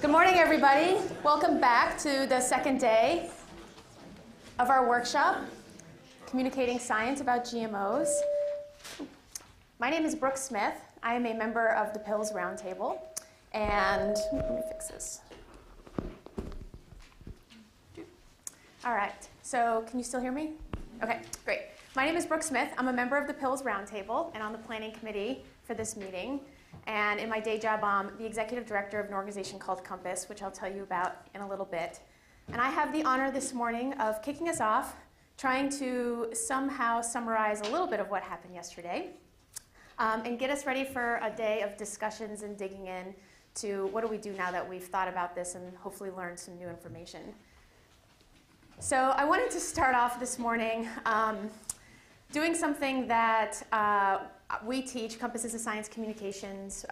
Good morning, everybody. Welcome back to the second day of our workshop, Communicating Science About GMOs. My name is Brooke Smith. I am a member of the PILS Roundtable. And let me fix this. All right. So can you still hear me? OK, great. My name is Brooke Smith. I'm a member of the PILS Roundtable and on the planning committee for this meeting. And in my day job, I'm the executive director of an organization called Compass, which I'll tell you about in a little bit. And I have the honor this morning of kicking us off, trying to somehow summarize a little bit of what happened yesterday, and get us ready for a day of discussions and digging in to what do we do now that we've thought about this and hopefully learned some new information. So I wanted to start off this morning doing something that we teach. Compass is a science communications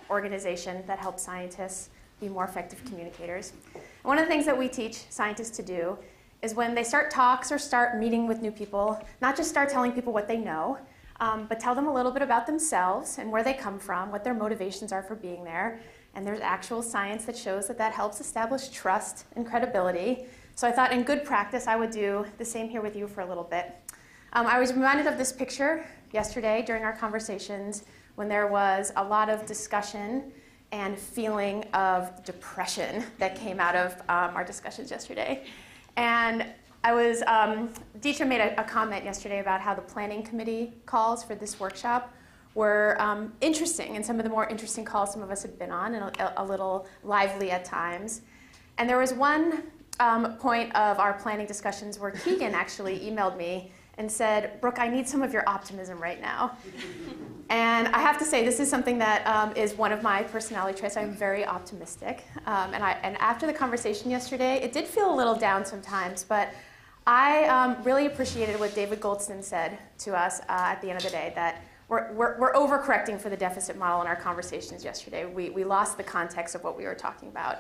organization that helps scientists be more effective communicators. And one of the things that we teach scientists to do is when they start talks or start meeting with new people, not just start telling people what they know, but tell them a little bit about themselves and where they come from, what their motivations are for being there. And there's actual science that shows that that helps establish trust and credibility. So I thought in good practice, I would do the same here with you for a little bit. I was reminded of this picture yesterday during our conversations when there was a lot of discussion and feeling of depression that came out of our discussions yesterday. And I was, Deetra made a comment yesterday about how the planning committee calls for this workshop were interesting, and some of the more interesting calls some of us had been on, and a little lively at times. And there was one point of our planning discussions where Keegan actually emailed me and said, Brooke, I need some of your optimism right now. And I have to say, this is something that is one of my personality traits. I'm very optimistic. And after the conversation yesterday, it did feel a little down sometimes, but I really appreciated what David Goldston said to us at the end of the day, that we're overcorrecting for the deficit model in our conversations yesterday. We lost the context of what we were talking about.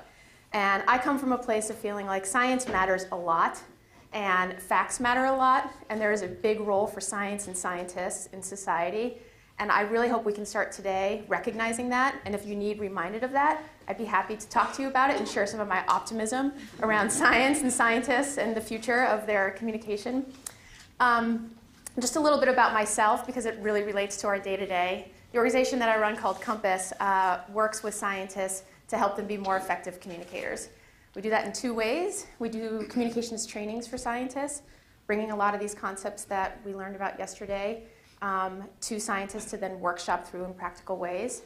And I come from a place of feeling like science matters a lot, and facts matter a lot, and there is a big role for science and scientists in society. And I really hope we can start today recognizing that. And if you need reminded of that, I'd be happy to talk to you about it and share some of my optimism around science and scientists and the future of their communication. Just a little bit about myself, because it really relates to our day-to-day. The organization that I run called Compass works with scientists to help them be more effective communicators. We do that in two ways. We do communications trainings for scientists, bringing a lot of these concepts that we learned about yesterday to scientists to then workshop through in practical ways.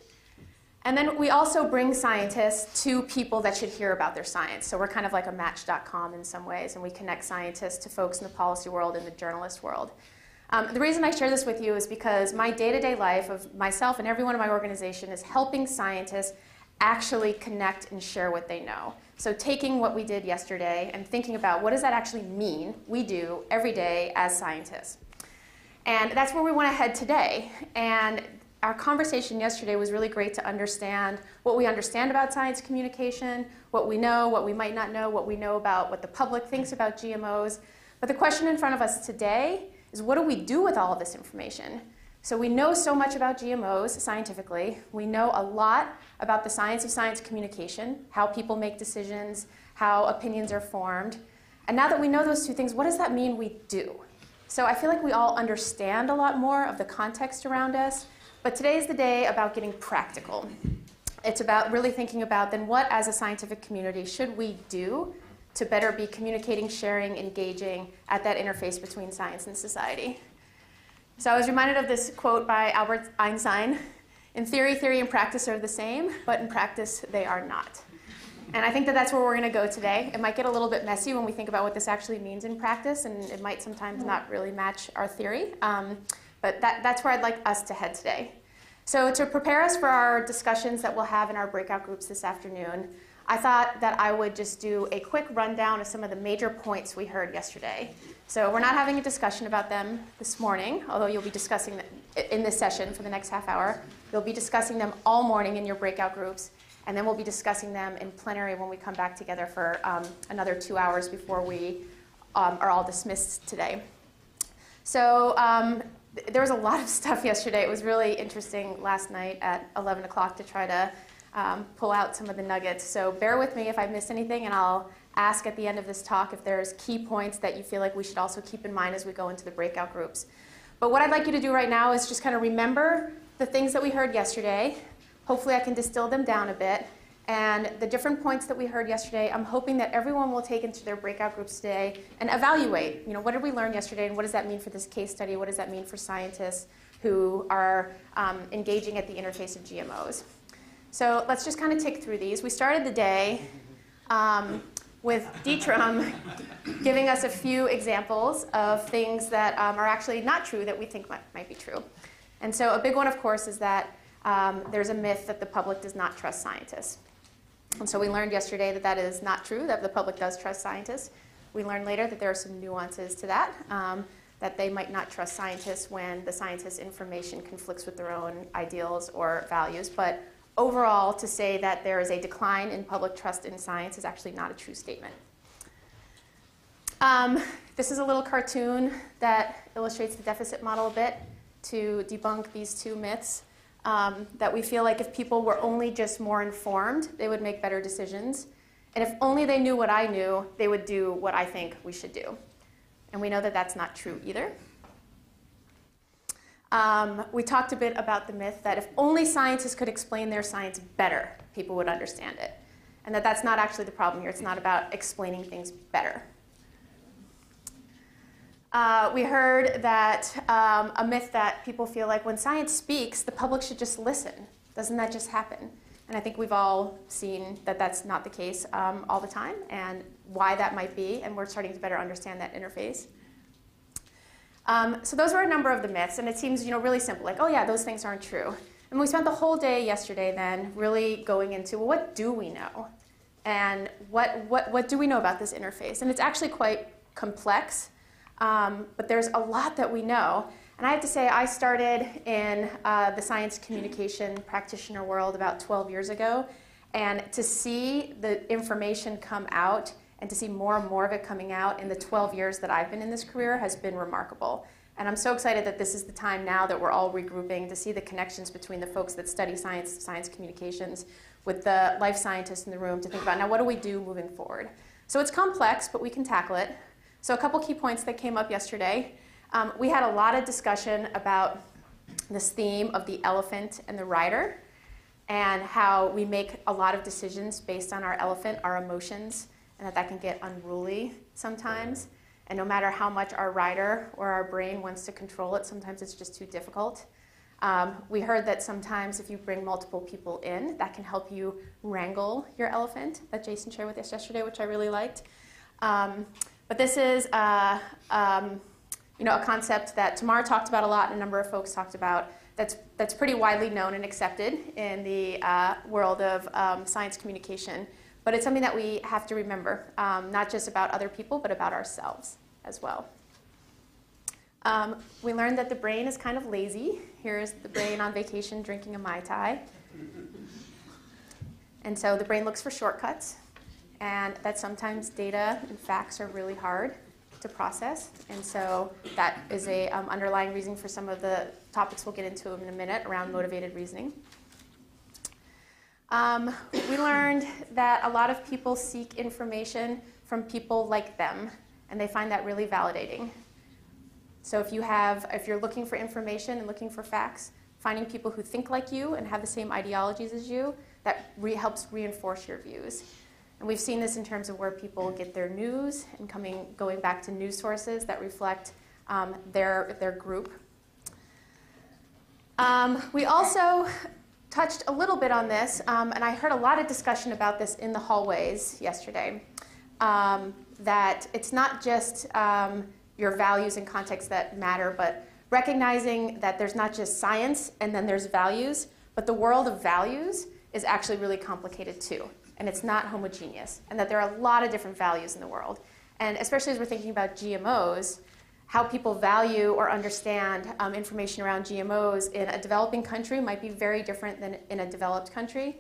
And then we also bring scientists to people that should hear about their science. So we're kind of like a Match.com in some ways, and we connect scientists to folks in the policy world and the journalist world. The reason I share this with you is because my day-to-day life of myself and everyone in my organization is helping scientists actually connect and share what they know. So taking what we did yesterday and thinking about what does that actually mean we do every day as scientists. And that's where we want to head today. And our conversation yesterday was really great to understand what we understand about science communication, what we know, what we might not know, what we know about what the public thinks about GMOs. But the question in front of us today is, what do we do with all of this information? So we know so much about GMOs scientifically. We know a lot about the science of science communication, how people make decisions, how opinions are formed. And now that we know those two things, what does that mean we do? So I feel like we all understand a lot more of the context around us. But today is the day about getting practical. It's about really thinking about then what, as a scientific community, should we do to better be communicating, sharing, engaging at that interface between science and society. So I was reminded of this quote by Albert Einstein. In theory, theory and practice are the same, but in practice, they are not. And I think that that's where we're going to go today. It might get a little bit messy when we think about what this actually means in practice, and it might sometimes not really match our theory. But that's where I'd like us to head today. So to prepare us for our discussions that we'll have in our breakout groups this afternoon, I thought that I would just do a quick rundown of some of the major points we heard yesterday. So we're not having a discussion about them this morning, although you'll be discussing them in this session for the next half hour. You'll be discussing them all morning in your breakout groups, and then we'll be discussing them in plenary when we come back together for another 2 hours before we are all dismissed today. So there was a lot of stuff yesterday. It was really interesting last night at 11 o'clock to try to pull out some of the nuggets. So bear with me if I missed anything, and I'll ask at the end of this talk if there's key points that you feel like we should also keep in mind as we go into the breakout groups. But what I'd like you to do right now is just kind of remember the things that we heard yesterday. Hopefully I can distill them down a bit. And the different points that we heard yesterday, I'm hoping that everyone will take into their breakout groups today and evaluate, what did we learn yesterday, and what does that mean for this case study? What does that mean for scientists who are engaging at the interface of GMOs? So let's just kind of tick through these. We started the day with Dietram giving us a few examples of things that are actually not true that we think might be true. And so a big one, of course, is that there's a myth that the public does not trust scientists. And so we learned yesterday that that is not true, that the public does trust scientists. We learned later that there are some nuances to that, that they might not trust scientists when the scientists' information conflicts with their own ideals or values. But overall, to say that there is a decline in public trust in science is actually not a true statement. This is a little cartoon that illustrates the deficit model a bit to debunk these two myths. That we feel like if people were only just more informed, they would make better decisions. And if only they knew what I knew, they would do what I think we should do. And we know that that's not true either. We talked a bit about the myth that if only scientists could explain their science better, people would understand it. And that that's not actually the problem here. It's not about explaining things better. We heard that a myth that people feel like when science speaks, the public should just listen. Doesn't that just happen? And I think we've all seen that that's not the case all the time, and why that might be, and we're starting to better understand that interface. So those were a number of the myths, and it seems really simple, like, oh yeah, those things aren't true. And we spent the whole day yesterday then really going into, well, what do we know? And what do we know about this interface? And it's actually quite complex. But there's a lot that we know. And I have to say, I started in the science communication practitioner world about 12 years ago. And to see the information come out and to see more and more of it coming out in the 12 years that I've been in this career has been remarkable. And I'm so excited that this is the time now that we're all regrouping to see the connections between the folks that study science communications with the life scientists in the room to think about, now what do we do moving forward? So it's complex, but we can tackle it. So a couple key points that came up yesterday. We had a lot of discussion about this theme of the elephant and the rider, and how we make a lot of decisions based on our elephant, our emotions, and that can get unruly sometimes. And no matter how much our rider or our brain wants to control it, sometimes it's just too difficult. We heard that sometimes if you bring multiple people in, that can help you wrangle your elephant, that Jason shared with us yesterday, which I really liked. But this is a concept that Tamar talked about a lot and a number of folks talked about that's pretty widely known and accepted in the world of science communication. But it's something that we have to remember, not just about other people, but about ourselves as well. We learned that the brain is kind of lazy. Here's the brain on vacation drinking a Mai Tai. And so the brain looks for shortcuts. And that sometimes data and facts are really hard to process. And so that is a underlying reason for some of the topics we'll get into in a minute around motivated reasoning. We learned that a lot of people seek information from people like them, and they find that really validating. So if you're looking for information and looking for facts, finding people who think like you and have the same ideologies as you, that helps reinforce your views. And we've seen this in terms of where people get their news and going back to news sources that reflect their group. We also touched a little bit on this, and I heard a lot of discussion about this in the hallways yesterday, that it's not just your values and context that matter, but recognizing that there's not just science and then there's values, but the world of values is actually really complicated too. And it's not homogeneous, and that there are a lot of different values in the world. And especially as we're thinking about GMOs, how people value or understand information around GMOs in a developing country might be very different than in a developed country.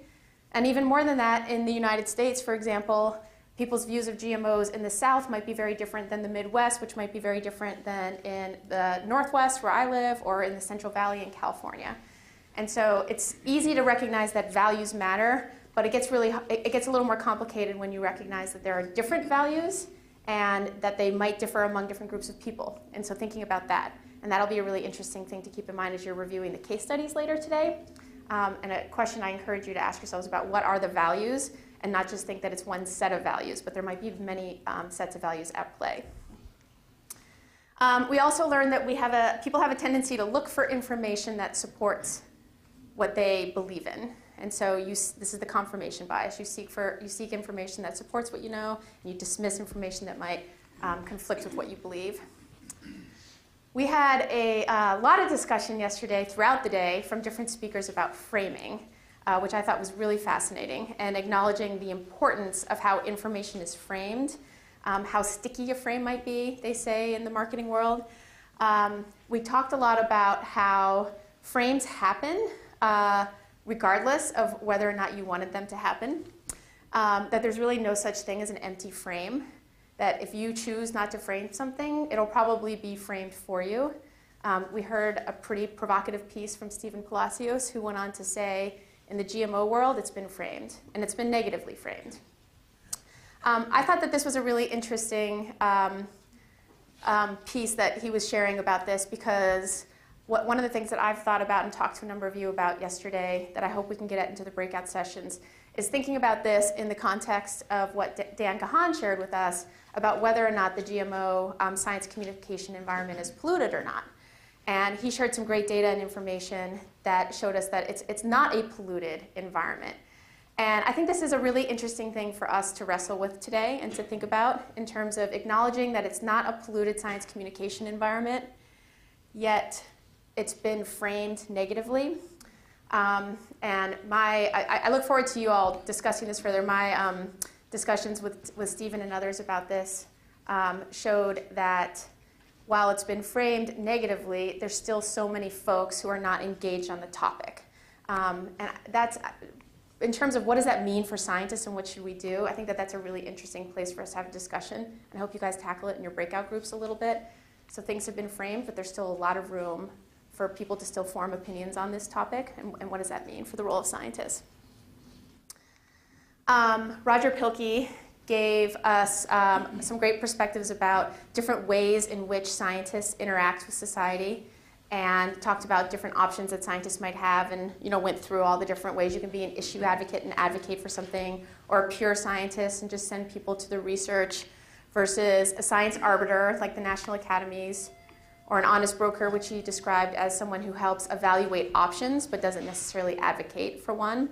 And even more than that, in the United States, for example, people's views of GMOs in the South might be very different than the Midwest, which might be very different than in the Northwest, where I live, or in the Central Valley in California. And so it's easy to recognize that values matter, but it gets a little more complicated when you recognize that there are different values and that they might differ among different groups of people. And so thinking about that. And that'll be a really interesting thing to keep in mind as you're reviewing the case studies later today. And a question I encourage you to ask yourselves about what are the values, and not just think that it's one set of values, but there might be many sets of values at play. We also learned that people have a tendency to look for information that supports what they believe in. And so this is the confirmation bias. You seek information that supports what you know, and you dismiss information that might conflict with what you believe. We had a lot of discussion yesterday throughout the day from different speakers about framing, which I thought was really fascinating, and acknowledging the importance of how information is framed, how sticky a frame might be, they say in the marketing world. We talked a lot about how frames happen regardless of whether or not you wanted them to happen, that there's really no such thing as an empty frame, that if you choose not to frame something, it'll probably be framed for you. We heard a pretty provocative piece from Stephen Palacios, who went on to say, in the GMO world, it's been framed, and it's been negatively framed. I thought that this was a really interesting piece that he was sharing about this, because one of the things that I've thought about and talked to a number of you about yesterday that I hope we can get into the breakout sessions is thinking about this in the context of what Dan Kahan shared with us about whether or not the GMO science communication environment is polluted or not. And he shared some great data and information that showed us that it's not a polluted environment. And I think this is a really interesting thing for us to wrestle with today and to think about in terms of acknowledging that it's not a polluted science communication environment, yet it's been framed negatively. And I look forward to you all discussing this further. My discussions with Stephen and others about this showed that while it's been framed negatively, there's still so many folks who are not engaged on the topic. And that's, in terms of what does that mean for scientists and what should we do, I think that that's a really interesting place for us to have a discussion. And I hope you guys tackle it in your breakout groups a little bit. So things have been framed, but there's still a lot of room for people to still form opinions on this topic, and what does that mean for the role of scientists. Roger Pilkey gave us some great perspectives about different ways in which scientists interact with society, and talked about different options that scientists might have, and went through all the different ways you can be an issue advocate and advocate for something, or a pure scientist and just send people to the research, versus a science arbiter like the National Academies, or an honest broker, which he described as someone who helps evaluate options but doesn't necessarily advocate for one.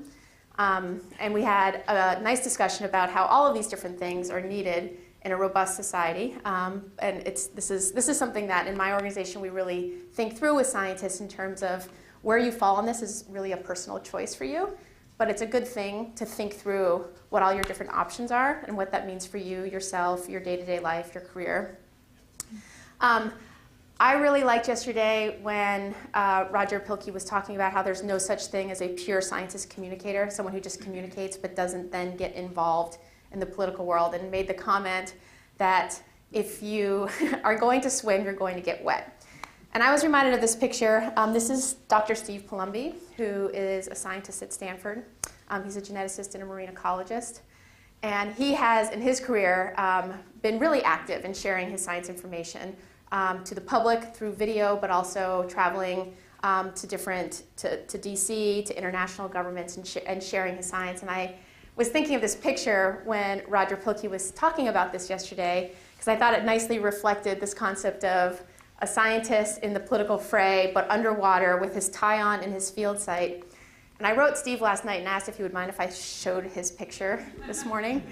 And we had a nice discussion about how all of these different things are needed in a robust society. And this is something that in my organization we really think through with scientists in terms of where you fall on this is really a personal choice for you. But it's a good thing to think through what all your different options are and what that means for you, yourself, your day-to-day life, your career. I really liked yesterday when Roger Pilkey was talking about how there's no such thing as a pure scientist communicator, someone who just communicates but doesn't then get involved in the political world, and made the comment that if you are going to swim, you're going to get wet. And I was reminded of this picture. This is Dr. Steve Palumbi, who is a scientist at Stanford. He's a geneticist and a marine ecologist. And he has, in his career, been really active in sharing his science information to the public through video, but also traveling to DC, to international governments, and sharing his science. And I was thinking of this picture when Roger Pilkey was talking about this yesterday, because I thought it nicely reflected this concept of a scientist in the political fray, but underwater with his tie on in his field site. And I wrote Steve last night and asked if he would mind if I showed his picture this morning.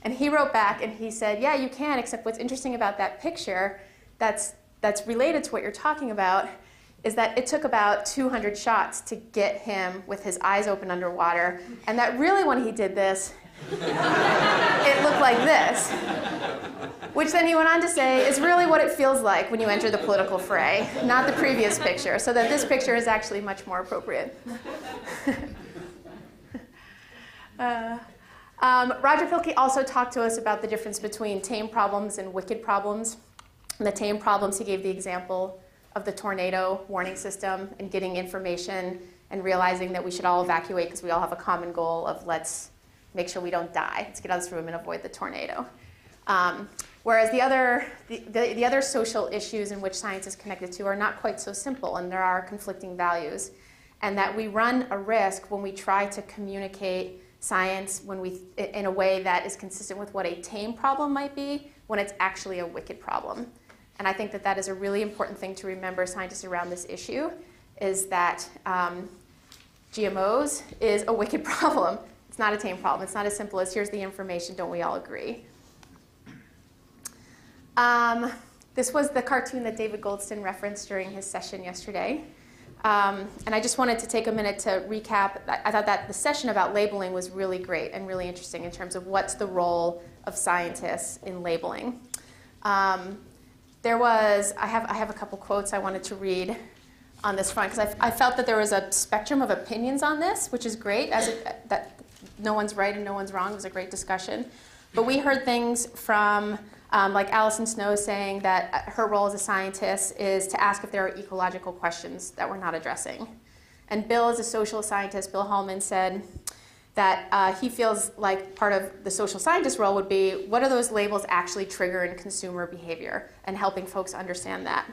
And he wrote back and he said, yeah, you can, except what's interesting about that picture that's related to what you're talking about is that it took about 200 shots to get him with his eyes open underwater, and that really when he did this, it looked like this, which then he went on to say is really what it feels like when you enter the political fray, not the previous picture, so that this picture is actually much more appropriate. Roger Pilkey also talked to us about the difference between tame problems and wicked problems. In the tame problems, he gave the example of the tornado warning system and getting information and realizing that we should all evacuate because we all have a common goal of let's make sure we don't die. Let's get out of this room and avoid the tornado. Whereas the other social issues in which science is connected to are not quite so simple, and there are conflicting values. And that we run a risk when we try to communicate science in a way that is consistent with what a tame problem might be, when it's actually a wicked problem. And I think that that is a really important thing to remember, scientists around this issue, is that GMOs is a wicked problem. It's not a tame problem. It's not as simple as here's the information, don't we all agree? This was the cartoon that David Goldston referenced during his session yesterday. And I just wanted to take a minute to recap. I thought that the session about labeling was really great and really interesting in terms of what's the role of scientists in labeling. I have a couple quotes I wanted to read on this front, because I felt that there was a spectrum of opinions on this, which is great, that no one's right and no one's wrong. It was a great discussion. But we heard things from like Alison Snow saying that her role as a scientist is to ask if there are ecological questions that we're not addressing. And Bill, as a social scientist, Bill Hallman, said that he feels like part of the social scientist role would be, what do those labels actually trigger in consumer behavior, and helping folks understand that.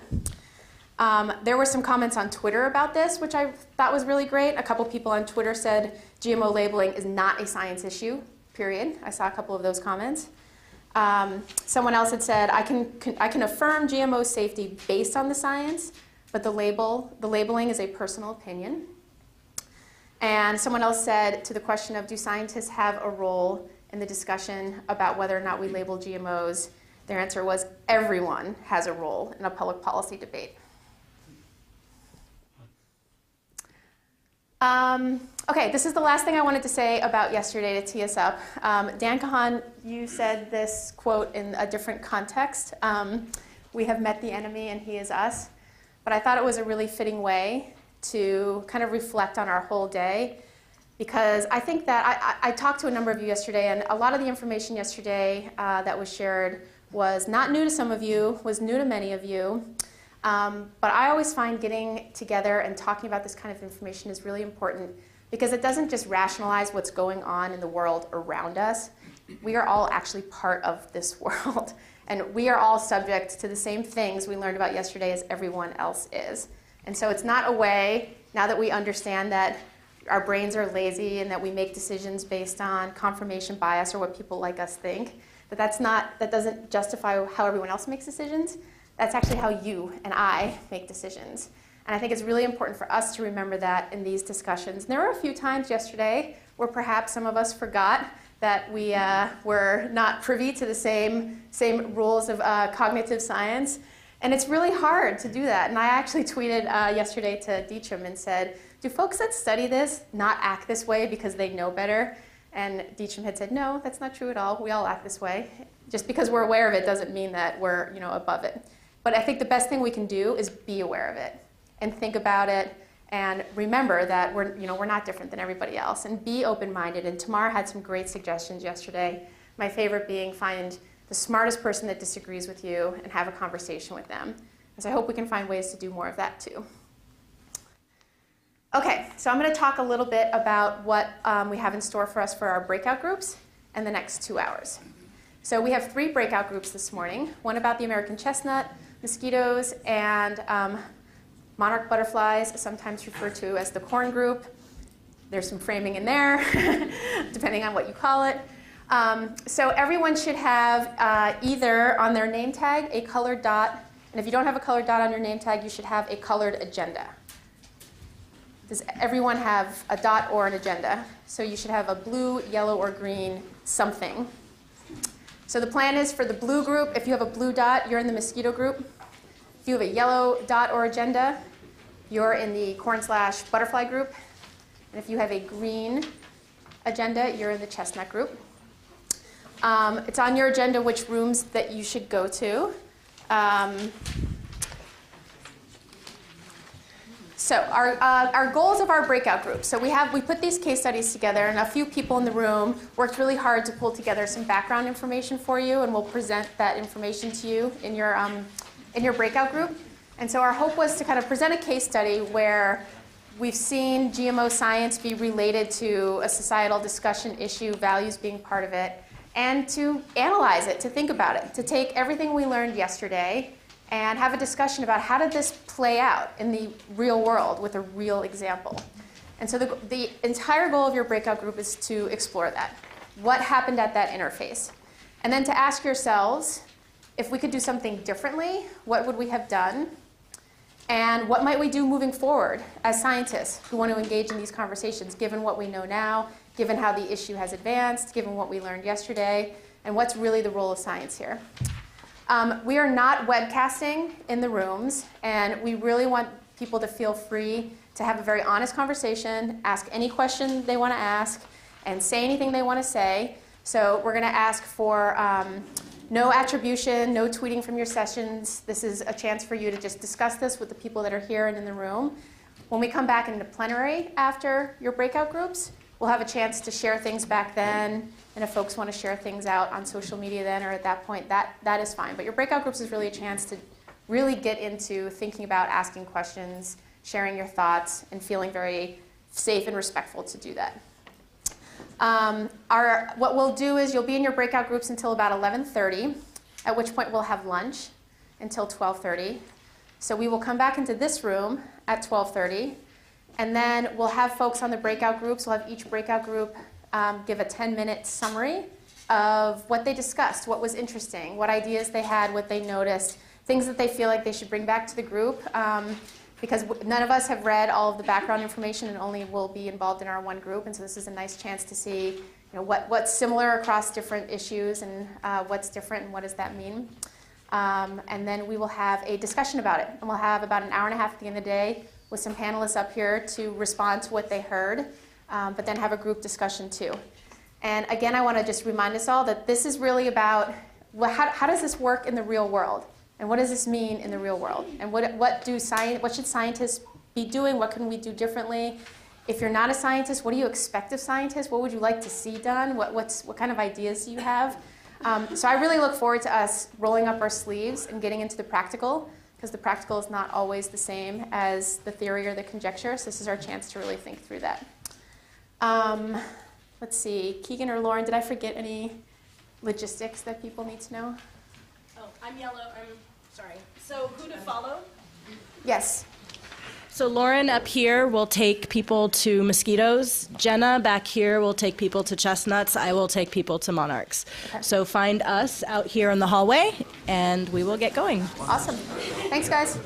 There were some comments on Twitter about this, which I thought was really great. A couple people on Twitter said GMO labeling is not a science issue, period. I saw a couple of those comments. Someone else had said, I can affirm GMO safety based on the science, but the labeling is a personal opinion. And someone else said, to the question of do scientists have a role in the discussion about whether or not we label GMOs, their answer was everyone has a role in a public policy debate. Okay, this is the last thing I wanted to say about yesterday to tee us up. Dan Kahan, you said this quote in a different context. We have met the enemy and he is us. But I thought it was a really fitting way to kind of reflect on our whole day, because I think that I talked to a number of you yesterday, and a lot of the information yesterday that was shared was not new to some of you, was new to many of you. But I always find getting together and talking about this kind of information is really important, because it doesn't just rationalize what's going on in the world around us. We are all actually part of this world. And we are all subject to the same things we learned about yesterday as everyone else is. And so it's not a way, now that we understand that our brains are lazy and that we make decisions based on confirmation bias or what people like us think, that doesn't justify how everyone else makes decisions. That's actually how you and I make decisions. And I think it's really important for us to remember that in these discussions. And there were a few times yesterday where perhaps some of us forgot that we were not privy to the same rules of cognitive science. And it's really hard to do that. And I actually tweeted yesterday to Deacham and said, do folks that study this not act this way because they know better? And Deacham had said, no, that's not true at all. We all act this way. Just because we're aware of it doesn't mean that we're above it. But I think the best thing we can do is be aware of it and think about it and remember that we're not different than everybody else, and be open-minded. And Tamar had some great suggestions yesterday. My favorite being find the smartest person that disagrees with you and have a conversation with them. And so I hope we can find ways to do more of that too. Okay, so I'm going to talk a little bit about what we have in store for us for our breakout groups in the next 2 hours. So we have 3 breakout groups this morning, one about the American chestnut, mosquitoes, and monarch butterflies, sometimes referred to as the corn group. There's some framing in there, depending on what you call it. So everyone should have either on their name tag a colored dot, and if you don't have a colored dot on your name tag, you should have a colored agenda. Does everyone have a dot or an agenda? So you should have a blue, yellow, or green something. So the plan is for the blue group, if you have a blue dot, you're in the mosquito group. If you have a yellow dot or agenda, you're in the corn/butterfly group. And if you have a green agenda, you're in the chestnut group. It's on your agenda which rooms that you should go to. So our goals of our breakout groups. So we put these case studies together, and a few people in the room worked really hard to pull together some background information for you, and we'll present that information to you in your breakout group. And so our hope was to kind of present a case study where we've seen GMO science be related to a societal discussion issue, values being part of it, and to analyze it, to think about it, to take everything we learned yesterday and have a discussion about how did this play out in the real world with a real example. And so the entire goal of your breakout group is to explore that. What happened at that interface? And then to ask yourselves, if we could do something differently, what would we have done? And what might we do moving forward as scientists who want to engage in these conversations, given what we know now, given how the issue has advanced, given what we learned yesterday, and what's really the role of science here? We are not webcasting in the rooms, and we really want people to feel free to have a very honest conversation, ask any question they want to ask, and say anything they want to say. So we're going to ask for no attribution, no tweeting from your sessions. This is a chance for you to just discuss this with the people that are here and in the room. When we come back into plenary after your breakout groups, we'll have a chance to share things back then. And if folks want to share things out on social media then or at that point, that is fine. But your breakout groups is really a chance to really get into thinking about asking questions, sharing your thoughts, and feeling very safe and respectful to do that. What we'll do is you'll be in your breakout groups until about 11:30, at which point we'll have lunch until 12:30. So we will come back into this room at 12:30, and then we'll have folks on the breakout groups. We'll have each breakout group give a 10-minute summary of what they discussed, what was interesting, what ideas they had, what they noticed, things that they feel like they should bring back to the group. Because none of us have read all of the background information and only will be involved in our one group. And so this is a nice chance to see what's similar across different issues and what's different and what does that mean. And then we will have a discussion about it. And we'll have about an hour and a half at the end of the day with some panelists up here to respond to what they heard, but then have a group discussion too. And again, I want to just remind us all that this is really about how does this work in the real world? And what does this mean in the real world? And what should scientists be doing? What can we do differently? If you're not a scientist, what do you expect of scientists? What would you like to see done? What kind of ideas do you have? So I really look forward to us rolling up our sleeves and getting into the practical, because the practical is not always the same as the theory or the conjecture. So this is our chance to really think through that. Let's see, Keegan or Lauren, did I forget any logistics that people need to know? Oh, I'm yellow. I'm sorry. So who to follow? Yes. So Lauren up here will take people to mosquitoes. Jenna back here will take people to chestnuts. I will take people to monarchs. Okay. So find us out here in the hallway, and we will get going. Awesome. Thanks, guys.